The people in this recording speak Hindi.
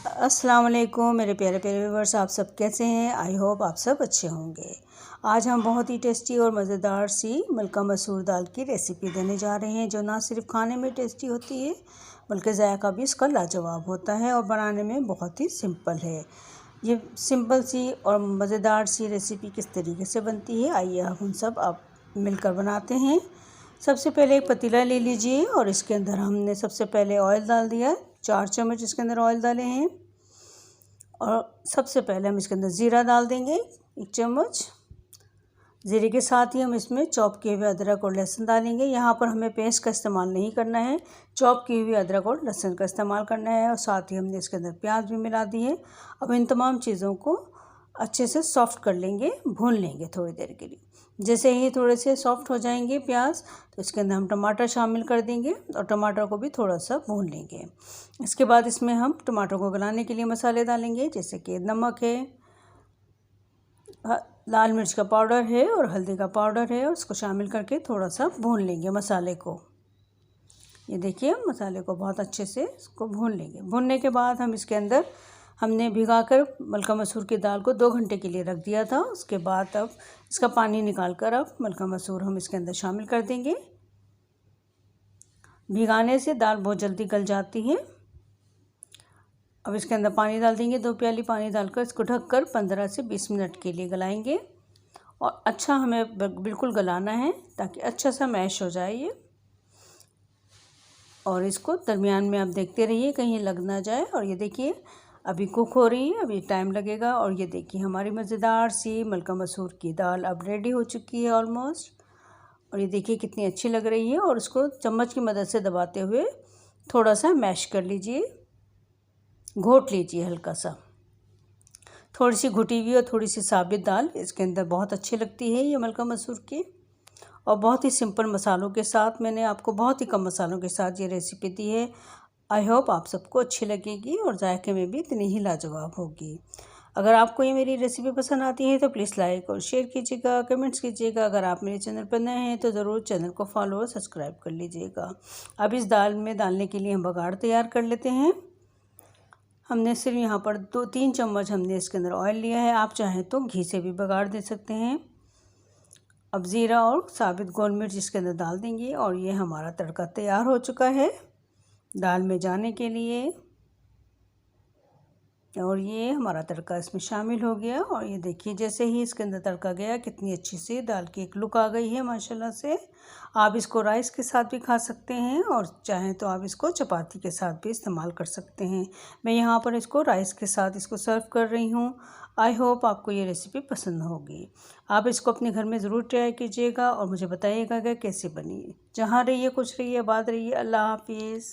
अस्सलाम वालेकुम मेरे प्यारे प्यारे व्यूअर्स, आप सब कैसे हैं। आई होप आप सब अच्छे होंगे। आज हम बहुत ही टेस्टी और मज़ेदार सी मलका मसूर दाल की रेसिपी देने जा रहे हैं, जो ना सिर्फ खाने में टेस्टी होती है बल्कि जायका भी इसका लाजवाब होता है और बनाने में बहुत ही सिंपल है। ये सिंपल सी और मज़ेदार सी रेसिपी किस तरीके से बनती है, आइए हम सब आप मिलकर बनाते हैं। सबसे पहले एक पतीला ले लीजिए और इसके अंदर हमने सबसे पहले ऑयल डाल दिया। 4 चम्मच इसके अंदर ऑयल डाले हैं और सबसे पहले हम इसके अंदर ज़ीरा डाल देंगे 1 चम्मच। ज़ीरे के साथ ही हम इसमें चॉप किए हुए अदरक और लहसुन डालेंगे। यहाँ पर हमें पेस्ट का इस्तेमाल नहीं करना है, चॉप किए हुए अदरक और लहसुन का इस्तेमाल करना है। और साथ ही हमने इसके अंदर प्याज भी मिला दी है। अब इन तमाम चीज़ों को अच्छे से सॉफ़्ट कर लेंगे, भून लेंगे थोड़ी देर के लिए। जैसे ही थोड़े से सॉफ़्ट हो जाएंगे प्याज, तो इसके अंदर हम टमाटर शामिल कर देंगे और टमाटर को भी थोड़ा सा भून लेंगे। इसके बाद इसमें हम टमाटर को गलाने के लिए मसाले डालेंगे, जैसे कि नमक है, लाल मिर्च का पाउडर है और हल्दी का पाउडर है, और उसको शामिल करके थोड़ा सा भून लेंगे मसाले को। ये देखिए, मसाले को बहुत अच्छे से इसको भून लेंगे। भूनने के बाद हम इसके अंदर हमने भिगाकर मलका मसूर की दाल को 2 घंटे के लिए रख दिया था। उसके बाद अब इसका पानी निकाल कर अब मलका मसूर हम इसके अंदर शामिल कर देंगे। भिगाने से दाल बहुत जल्दी गल जाती है। अब इसके अंदर पानी डाल देंगे, 2 प्याली पानी डालकर इसको ढककर 15 से 20 मिनट के लिए गलाएंगे। और अच्छा हमें बिल्कुल गलाना है ताकि अच्छा सा मैश हो जाए ये। और इसको दरमियान में आप देखते रहिए कहीं लग ना जाए। और ये देखिए अभी कुक हो रही है, अभी टाइम लगेगा। और ये देखिए हमारी मज़ेदार सी मलका मसूर की दाल अब रेडी हो चुकी है ऑलमोस्ट। और ये देखिए कितनी अच्छी लग रही है। और इसको चम्मच की मदद से दबाते हुए थोड़ा सा मैश कर लीजिए, घोट लीजिए हल्का सा। थोड़ी सी घुटी हुई और थोड़ी सी साबित दाल इसके अंदर बहुत अच्छी लगती है ये मलका मसूर की। और बहुत ही सिंपल मसालों के साथ मैंने आपको बहुत ही कम मसालों के साथ ये रेसिपी दी है। आई होप आप सबको अच्छी लगेगी और जायके में भी इतनी ही लाजवाब होगी। अगर आपको ये मेरी रेसिपी पसंद आती है तो प्लीज़ लाइक और शेयर कीजिएगा, कमेंट्स कीजिएगा। अगर आप मेरे चैनल पर नए हैं तो ज़रूर चैनल को फॉलो और सब्सक्राइब कर लीजिएगा। अब इस दाल में डालने के लिए हम बघाड़ तैयार कर लेते हैं। हमने सिर्फ यहाँ पर 2-3 चम्मच हमने इसके अंदर ऑयल लिया है। आप चाहें तो घी से भी बघाड़ दे सकते हैं। अब ज़ीरा और साबित गोल मिर्च इसके अंदर डाल देंगे और ये हमारा तड़का तैयार हो चुका है दाल में जाने के लिए। और ये हमारा तड़का इसमें शामिल हो गया। और ये देखिए जैसे ही इसके अंदर तड़का गया कितनी अच्छी सी दाल की एक लुक आ गई है माशाल्लाह से। आप इसको राइस के साथ भी खा सकते हैं और चाहें तो आप इसको चपाती के साथ भी इस्तेमाल कर सकते हैं। मैं यहाँ पर इसको राइस के साथ इसको सर्व कर रही हूँ। आई होप आपको ये रेसिपी पसंद होगी। आप इसको अपने घर में ज़रूर ट्राई कीजिएगा और मुझे बताइएगा कि कैसे बनी। जहाँ रहिए खुश रहिए, आबाद रहिए। अल्लाह हाफिज़।